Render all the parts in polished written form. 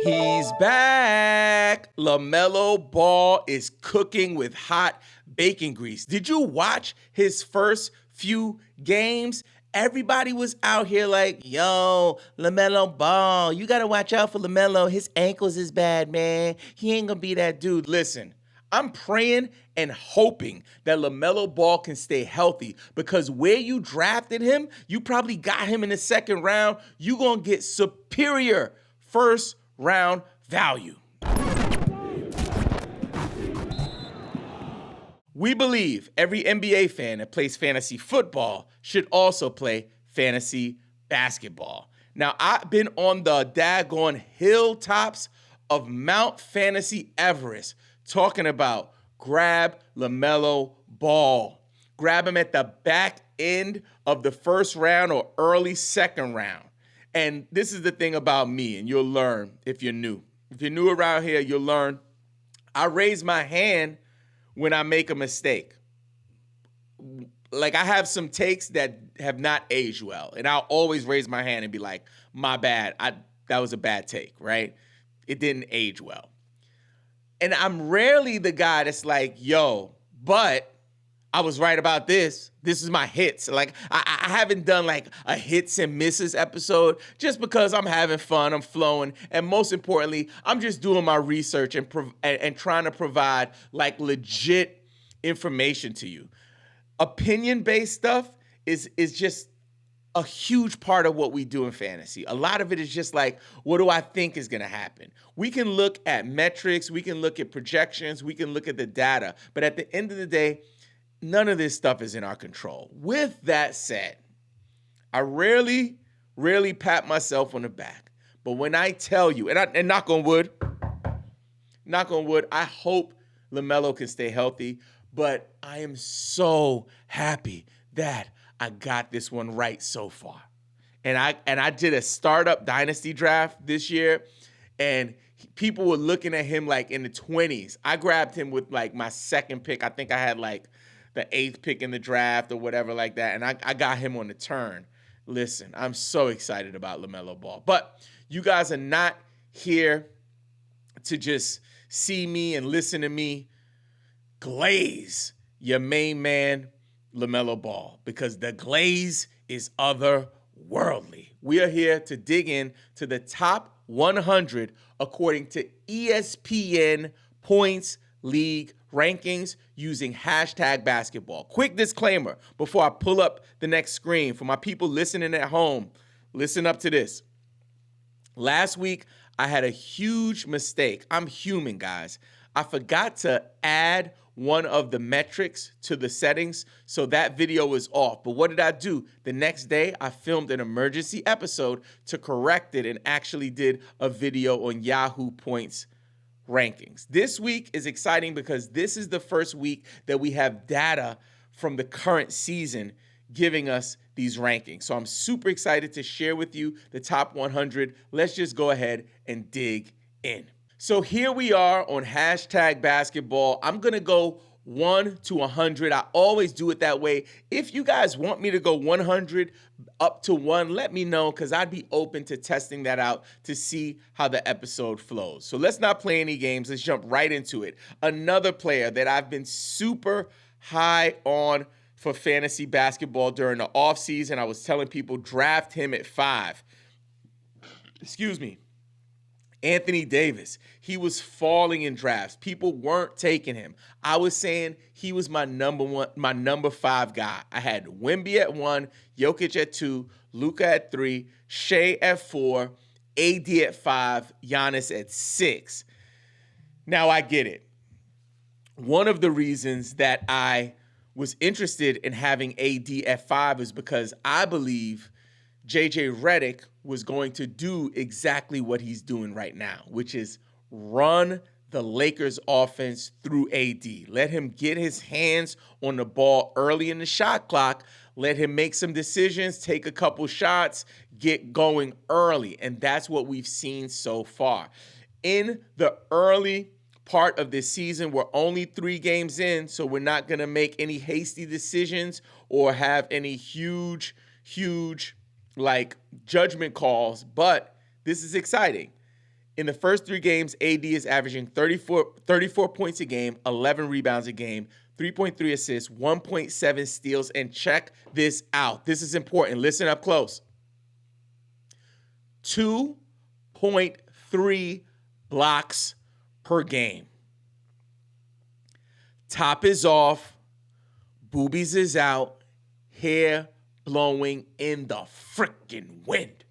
He's back. Lamelo Ball is cooking with hot bacon grease. Did you watch his first few games? Everybody was out here like, yo, Lamelo Ball, you got to watch out for Lamelo. His ankles is bad, man. He ain't going to be that dude. Listen, I'm praying and hoping that Lamelo Ball can stay healthy because where you drafted him, you probably got him in the second round. You're going to get superior first round value. We believe every NBA fan that plays fantasy football should also play fantasy basketball. Now, I've been on the daggone hilltops of Mount Fantasy Everest talking about grab Lamelo Ball. Grab him at the back end of the first round or early second round. And this is the thing about me, and you'll learn if you're new. If you're new around here, you'll learn. I raise my hand when I make a mistake. Like, I have some takes that have not aged well, and I'll always raise my hand and be like, my bad, that was a bad take, right? It didn't age well. And I'm rarely the guy that's like, yo, but I was right about this. This is my hits. Like, I haven't done like a hits and misses episode just because I'm having fun, I'm flowing, and most importantly, I'm just doing my research and trying to provide like legit information to you. Opinion-based stuff is just a huge part of what we do in fantasy. A lot of it is just like, what do I think is going to happen? We can look at metrics, we can look at projections, we can look at the data, but at the end of the day, none of this stuff is in our control. With that said, I rarely pat myself on the back. But when I tell you, and knock on wood, I hope Lamelo can stay healthy. But I am so happy that I got this one right so far. And I did a startup dynasty draft this year, and people were looking at him like in the 20s. I grabbed him with like my second pick. I think I had like the 8th pick in the draft or whatever like that, and I got him on the turn. Listen, I'm so excited about Lamelo Ball. But you guys are not here to just see me and listen to me glaze your main man, Lamelo Ball, because the glaze is otherworldly. We are here to dig in to the top 100 according to ESPN points league rankings using hashtag basketball. Quick disclaimer before I pull up the next screen for my people listening at home. Listen up to this. Last week, I had a huge mistake. I'm human, guys. I forgot to add one of the metrics to the settings, so that video was off. But what did I do? The next day, I filmed an emergency episode to correct it and actually did a video on Yahoo Points rankings. This week is exciting because this is the first week that we have data from the current season giving us these rankings. So I'm super excited to share with you the top 100. Let's just go ahead and dig in. So here we are on hashtag basketball. I'm going to go 1 to 100. I always do it that way. If you guys want me to go 100 up to 1, let me know, because I'd be open to testing that out to see how the episode flows. So let's not play any games. Let's jump right into it. Another player that I've been super high on for fantasy basketball during the offseason. I was telling people draft him at 5. Excuse me. Anthony Davis. He was falling in drafts. People weren't taking him. I was saying he was my number 5 guy. I had Wemby at 1, Jokic at 2, Luka at 3, Shea at 4, AD at 5, Giannis at 6. Now I get it. One of the reasons that I was interested in having AD at 5 is because I believe JJ Redick was going to do exactly what he's doing right now, which is run the Lakers offense through AD. Let him get his hands on the ball early in the shot clock. Let him make some decisions, take a couple shots, get going early. And that's what we've seen so far. In the early part of this season, we're only 3 games in, so we're not going to make any hasty decisions or have any huge like judgment calls, but this is exciting. In the first 3 games, AD is averaging 34 points a game, 11 rebounds a game, 3.3 assists, 1.7 steals, and check this out. This is important. Listen up close. 2.3 blocks per game. Top is off, boobies is out, hair blowing in the freaking wind.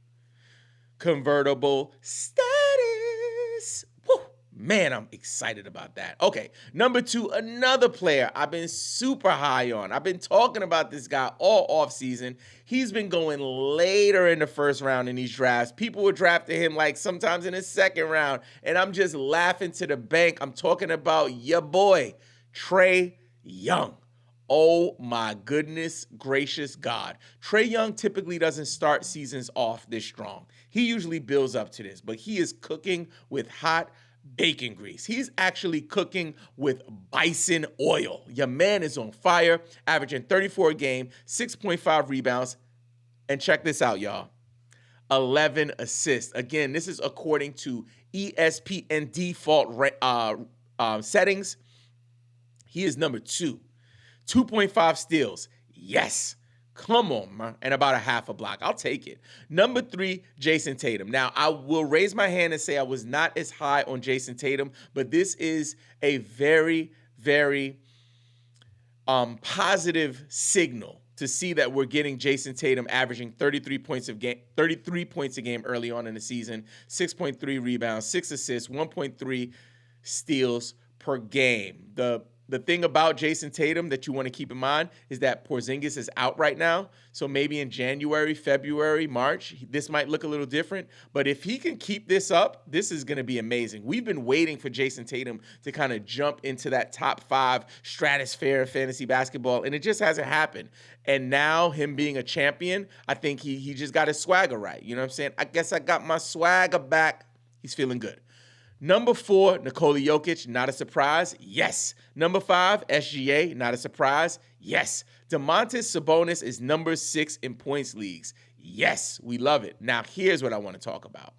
Convertible status. Woo. Man, I'm excited about that. Okay, number 2, another player I've been super high on. I've been talking about this guy all offseason. He's been going later in the first round in these drafts. People were drafting him like sometimes in the second round, and I'm just laughing to the bank. I'm talking about your boy, Trae Young. Oh my goodness gracious God. Trae Young typically doesn't start seasons off this strong. He usually builds up to this, but he is cooking with hot bacon grease. He's actually cooking with bison oil. Your man is on fire, averaging 34 a game, 6.5 rebounds, and check this out, y'all. 11 assists. Again, this is according to ESPN default settings. He is number 2. 2.5 steals. Yes. Come on, man. And about a half a block. I'll take it. Number 3, Jason Tatum. Now, I will raise my hand and say I was not as high on Jason Tatum, but this is a very, very positive signal to see that we're getting Jason Tatum averaging 33 points a game early on in the season, 6.3 rebounds, 6 assists, 1.3 steals per game. The thing about Jason Tatum that you want to keep in mind is that Porzingis is out right now. So maybe in January, February, March, this might look a little different. But if he can keep this up, this is going to be amazing. We've been waiting for Jason Tatum to kind of jump into that top 5 stratosphere of fantasy basketball, and it just hasn't happened. And now him being a champion, I think he just got his swagger right. You know what I'm saying? I guess I got my swagger back. He's feeling good. Number 4, Nikola Jokic, not a surprise. Yes. Number 5, SGA, not a surprise. Yes. Domantas Sabonis is number 6 in points leagues. Yes, we love it. Now, here's what I want to talk about.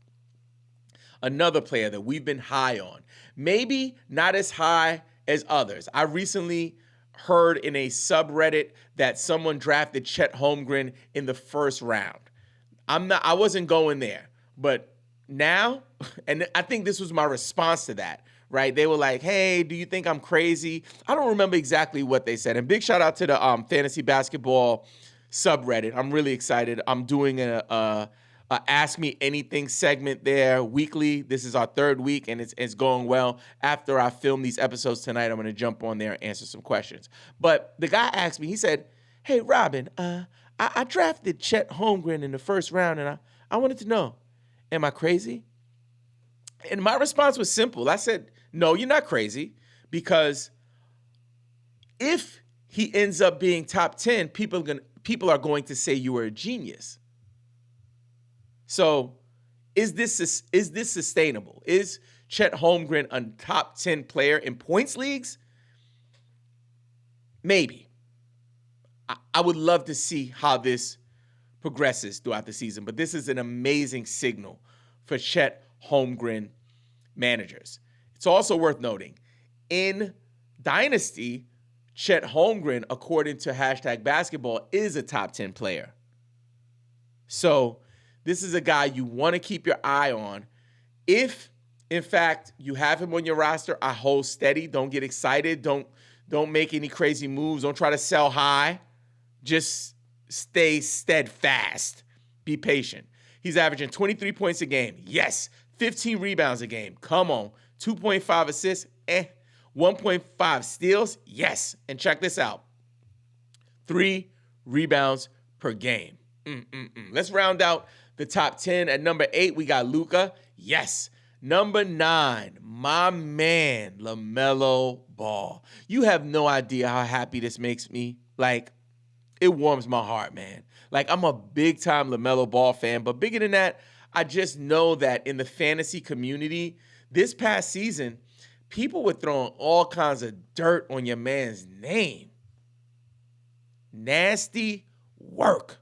Another player that we've been high on. Maybe not as high as others. I recently heard in a subreddit that someone drafted Chet Holmgren in the first round. I wasn't going there, but now, and I think this was my response to that, right? They were like, hey, do you think I'm crazy? I don't remember exactly what they said. And big shout out to the fantasy basketball subreddit. I'm really excited. I'm doing a Ask Me Anything segment there weekly. This is our 3rd week, and it's going well. After I film these episodes tonight, I'm going to jump on there and answer some questions. But the guy asked me, he said, hey, Robin, I drafted Chet Holmgren in the first round, and I wanted to know, am I crazy? And my response was simple. I said, no, you're not crazy, because if he ends up being top 10, people are going to say you were a genius. So is this sustainable? Is Chet Holmgren a top 10 player in points leagues? Maybe. I would love to see how this progresses throughout the season, but this is an amazing signal for Chet Holmgren managers. It's also worth noting, in Dynasty, Chet Holmgren, according to #basketball, is a top 10 player. So this is a guy you want to keep your eye on. If, in fact, you have him on your roster, I hold steady. Don't get excited. Don't make any crazy moves. Don't try to sell high. Just stay steadfast. Be patient. He's averaging 23 points a game. Yes. 15 rebounds a game. Come on. 2.5 assists. 1.5 steals. Yes. And check this out. 3 rebounds per game. Let's round out the top 10. At number 8, we got Luka. Yes. Number 9, my man, Lamelo Ball. You have no idea how happy this makes me. Like, it warms my heart, man. Like, I'm a big-time Lamelo Ball fan, but bigger than that, I just know that in the fantasy community, this past season, people were throwing all kinds of dirt on your man's name. Nasty work.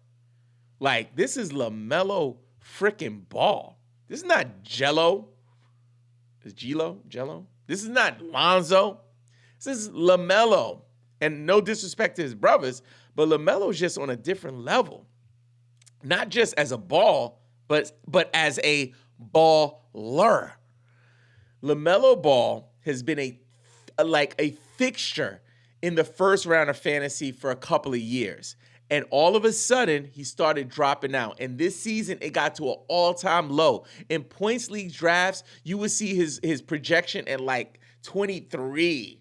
Like, this is LaMelo freaking Ball. This is not Jello. Is Jello? This is not Lonzo. This is Lamelo. And no disrespect to his brothers, but LaMelo's just on a different level. Not just as a ball, but as a baller. LaMelo Ball has been a fixture in the first round of fantasy for a couple of years. And all of a sudden, he started dropping out. And this season, it got to an all-time low. In points league drafts, you would see his projection at like 23.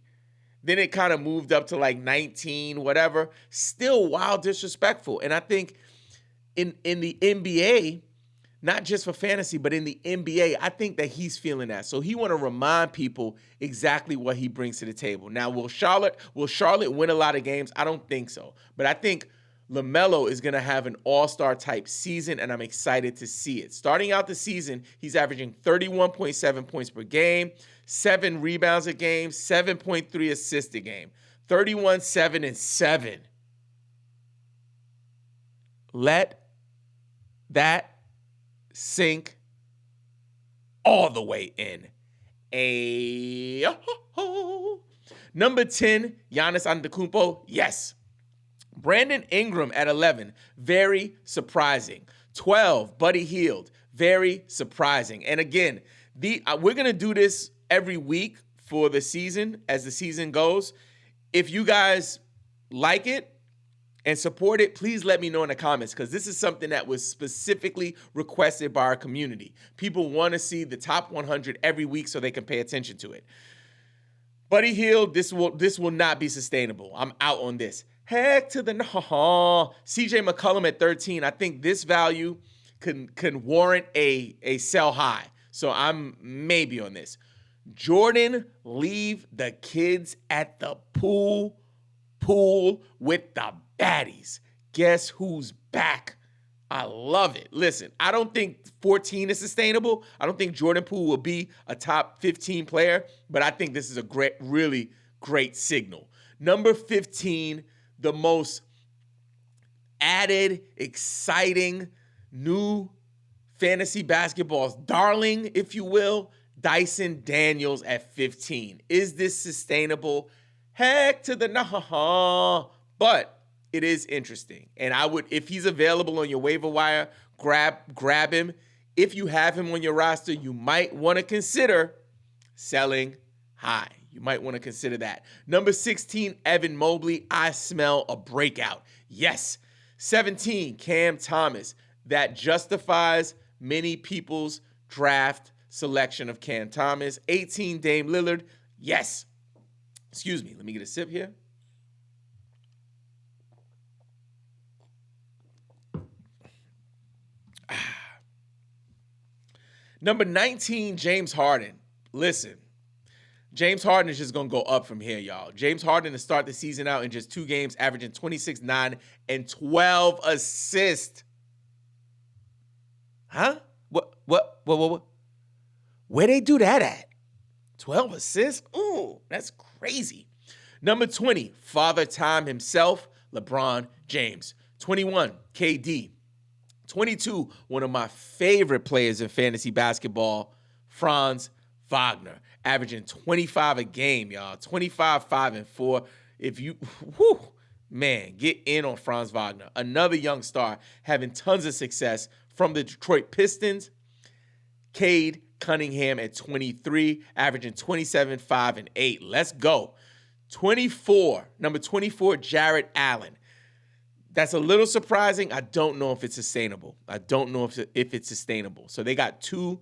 Then it kind of moved up to like 19, whatever. Still wild disrespectful. And I think in the NBA, not just for fantasy, but in the NBA, I think that he's feeling that. So he want to remind people exactly what he brings to the table. Now, will Charlotte win a lot of games? I don't think so. But I think LaMelo is going to have an all-star type season, and I'm excited to see it. Starting out the season, he's averaging 31.7 points per game, 7 rebounds a game, 7.3 assists a game, 31, 7, and 7. Let that sink all the way in. Number 10, Giannis Antetokounmpo, yes. Brandon Ingram at 11, very surprising. 12, Buddy Hield, very surprising. And again, we're going to do this every week for the season as the season goes. If you guys like it and support it, please let me know in the comments, because this is something that was specifically requested by our community. People want to see the top 100 every week so they can pay attention to it. Buddy Hield, this will not be sustainable. I'm out on this. Heck to the no. CJ McCollum at 13. I think this value can warrant a sell high. So I'm maybe on this. Jordan, leave the kids at the pool with the baddies. Guess who's back? I love it. Listen, I don't think 14 is sustainable. I don't think Jordan Poole will be a top 15 player, but I think this is a really great signal. Number 15, the most added, exciting, new fantasy basketball's darling, if you will, Dyson Daniels at 15. Is this sustainable? Heck to the no. But it is interesting. And I would, if he's available on your waiver wire, grab him. If you have him on your roster, you might want to consider selling high. You might want to consider that. Number 16, Evan Mobley. I smell a breakout. Yes. 17, Cam Thomas. That justifies many people's draft selection of Cam Thomas. 18, Dame Lillard. Yes. Excuse me. Let me get a sip here. Number 19, James Harden. Listen, James Harden is just going to go up from here, y'all. James Harden to start the season out in just 2 games, averaging 26, 9, and 12 assists. Huh? What? Where they do that at? 12 assists? Ooh, that's crazy. Number 20, Father Time himself, LeBron James. 21, KD. 22, one of my favorite players in fantasy basketball, Franz Wagner, averaging 25 a game, y'all. 25, 5, and 4. If you, get in on Franz Wagner. Another young star having tons of success from the Detroit Pistons. Cade Cunningham at 23, averaging 27, 5, and 8. Let's go. 24, number 24, Jarrett Allen. That's a little surprising. I don't know if it's sustainable. If it's sustainable. So they got 2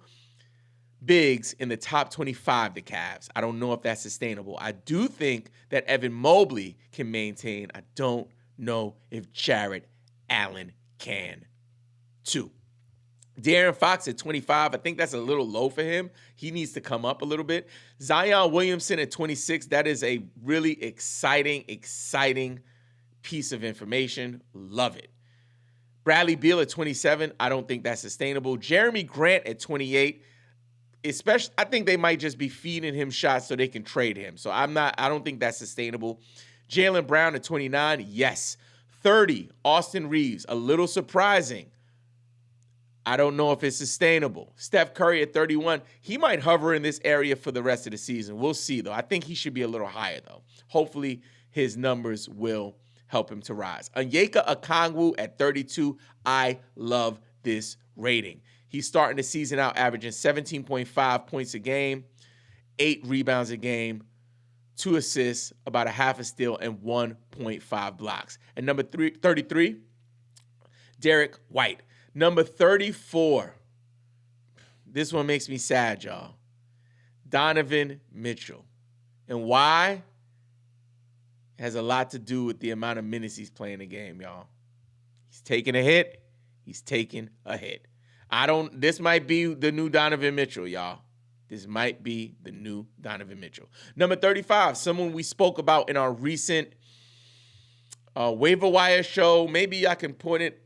bigs in the top 25, the Cavs. I don't know if that's sustainable. I do think that Evan Mobley can maintain. I don't know if Jarrett Allen can too. De'Aaron Fox at 25, I think that's a little low for him. He needs to come up a little bit. Zion Williamson at 26, that is a really exciting piece of information. Love it. Bradley Beal at 27, I don't think that's sustainable. Jeremy Grant at 28, especially, I think they might just be feeding him shots so they can trade him. So I don't think that's sustainable. Jaylen Brown at 29, yes. 30, Austin Reeves, a little surprising. I don't know if it's sustainable. Steph Curry at 31, he might hover in this area for the rest of the season. We'll see, though. I think he should be a little higher, though. Hopefully, his numbers will help him to rise. Onyeka Okongwu at 32, I love this rating. He's starting the season out averaging 17.5 points a game, 8 rebounds a game, 2 assists, about a half a steal, and 1.5 blocks. And number 33, Derek White. Number 34, this one makes me sad, y'all. Donovan Mitchell. And why? It has a lot to do with the amount of minutes he's playing the game, y'all. He's taking a hit. He's taking a hit. This might be the new Donovan Mitchell, y'all. This might be the new Donovan Mitchell. Number 35, someone we spoke about in our recent waiver wire show. Maybe I can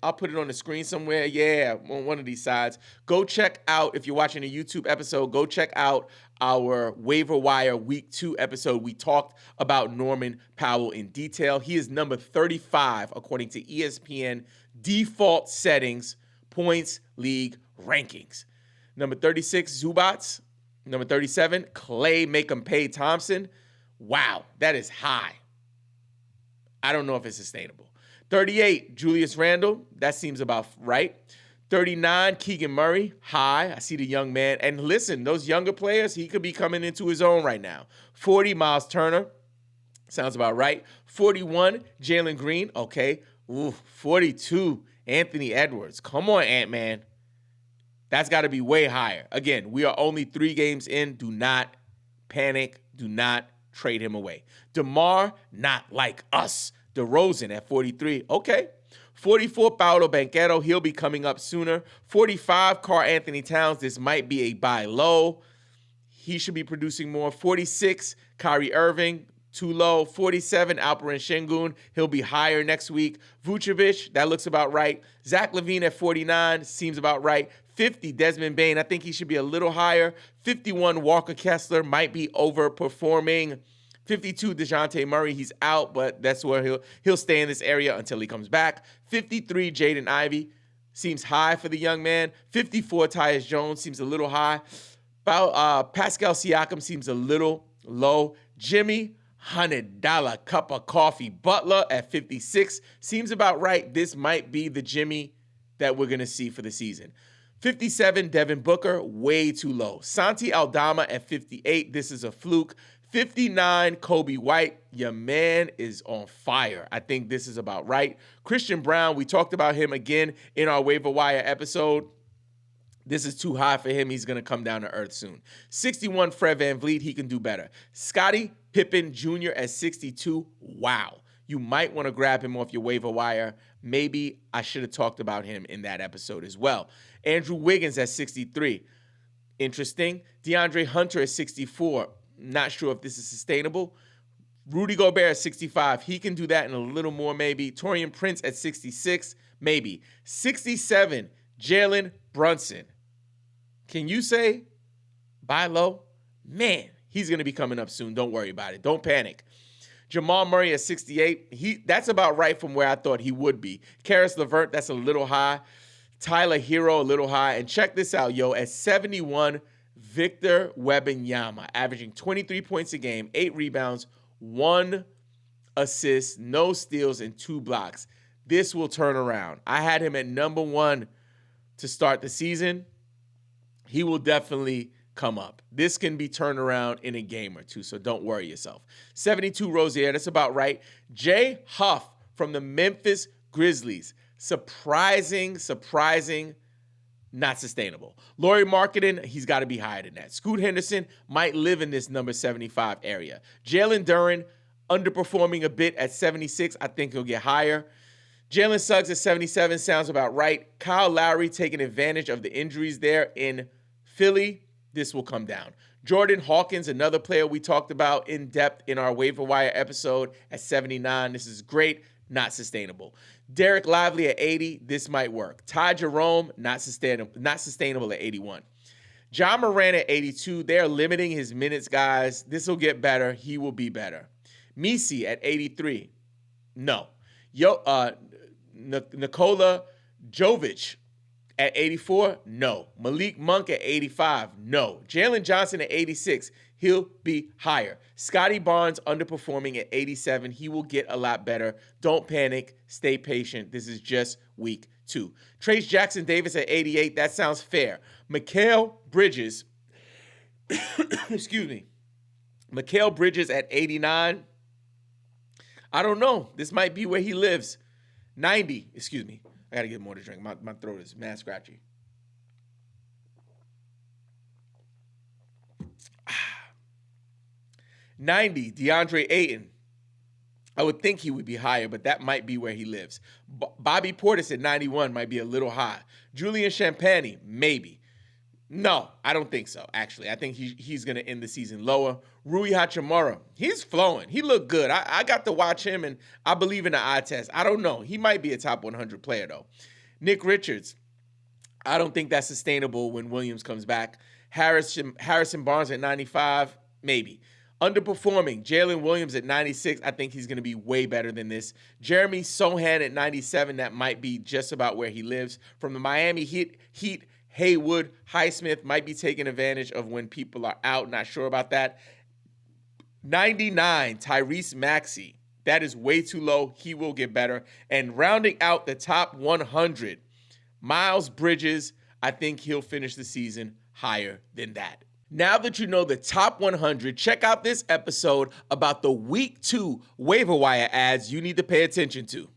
I'll put it on the screen somewhere. Yeah, on one of these sides. Go check out, if you're watching a YouTube episode, go check out our waiver wire week 2 episode. We talked about Norman Powell in detail. He is number 35 according to ESPN default settings, points, league rankings. Number 36, Zubats. Number 37, Clay Make-em-Pay Thompson. Wow, that is high. I don't know if it's sustainable. 38, Julius Randle. That seems about right. 39, Keegan Murray. High. I see the young man. And listen, those younger players, he could be coming into his own right now. 40, Miles Turner. Sounds about right. 41, Jalen Green. Okay. Ooh, 42, Anthony Edwards. Come on, Ant-Man. That's got to be way higher. Again, we are only 3 games in. Do not panic. Do not trade him away. DeMar, not like us. DeRozan at 43. Okay. 44, Paolo Banchero. He'll be coming up sooner. 45, Karl Anthony Towns. This might be a buy low. He should be producing more. 46, Kyrie Irving. Too low. 47, Alperen Şengün. He'll be higher next week. Vucevic, that looks about right. Zach LaVine at 49. Seems about right. 50, Desmond Bane. I think he should be a little higher. 51, Walker Kessler. Might be overperforming. 52, DeJounte Murray. He's out, but that's where he'll stay in this area until he comes back. 53, Jaden Ivey. Seems high for the young man. 54, Tyus Jones. Seems a little high. Pascal Siakam seems a little low. Jimmy, $100 cup of coffee Butler at 56. Seems about right. This might be the Jimmy that we're going to see for the season. 57, Devin Booker, way too low. Santi Aldama at 58. This is a fluke. 59, Kobe White. Your man is on fire. I think this is about right. Christian Brown, we talked about him again in our waiver wire episode. This is too high for him. He's going to come down to earth soon. 61, Fred VanVleet. He can do better. Scottie Pippen Jr. at 62. Wow. You might want to grab him off your waiver wire. Maybe I should have talked about him in that episode as well. Andrew Wiggins at 63. Interesting. DeAndre Hunter at 64. Not sure if this is sustainable. Rudy Gobert at 65. He can do that and a little more maybe. Taurean Prince at 66. Maybe. 67, Jalen Brunson. Can you say buy low? Man, he's going to be coming up soon. Don't worry about it. Don't panic. Jamal Murray at 68. That's about right from where I thought he would be. Karis LeVert, that's a little high. Tyler Hero, a little high. And check this out, yo. At 71, Victor Wembanyama, averaging 23 points a game, 8 rebounds, 1 assist, no steals, and 2 blocks. This will turn around. I had him at number 1 to start the season. He will definitely come up. This can be turned around in a game or two, so don't worry yourself. 72, Rozier, that's about right. Jay Huff from the Memphis Grizzlies. Surprising, not sustainable. Lauri Markkanen, he's got to be higher than that. Scoot Henderson might live in this number 75 area. Jalen Duren, underperforming a bit at 76. I think he'll get higher. Jalen Suggs at 77 sounds about right. Kyle Lowry taking advantage of the injuries there in Philly. This will come down. Jordan Hawkins, another player we talked about in depth in our waiver wire episode at 79. This is great, not sustainable. Derek Lively at 80. This might work. Ty Jerome, not sustainable at 81. John Moran at 82. They're limiting his minutes, guys. This will get better. He will be better. Misi at 83. No. Nikola Jokic At 84, no. Malik Monk at 85, no. Jalen Johnson at 86, he'll be higher. Scotty Barnes underperforming at 87, he will get a lot better. Don't panic, stay patient. This is just week 2. Trace Jackson Davis at 88, that sounds fair. Mikal Bridges, excuse me. Mikal Bridges at 89, I don't know. This might be where he lives. 90, excuse me. I got to get more to drink. My throat is mad scratchy. $90, DeAndre Ayton. I would think he would be higher, but that might be where he lives. Bobby Portis at 91 might be a little high. Julian Champagnie, maybe. No, I don't think so, actually. I think he's going to end the season lower. Rui Hachimura, he's flowing. He looked good. I got to watch him, and I believe in the eye test. I don't know. He might be a top 100 player, though. Nick Richards, I don't think that's sustainable when Williams comes back. Harrison Barnes at 95, maybe. Underperforming, Jalen Williams at 96. I think he's going to be way better than this. Jeremy Sohan at 97. That might be just about where he lives. From the Miami Heat, Haywood Highsmith might be taking advantage of when people are out. Not sure about that. 99, Tyrese Maxey. That is way too low. He will get better. And rounding out the top 100, Miles Bridges. I think he'll finish the season higher than that. Now that you know the top 100, check out this episode about the Week 2 waiver wire ads you need to pay attention to.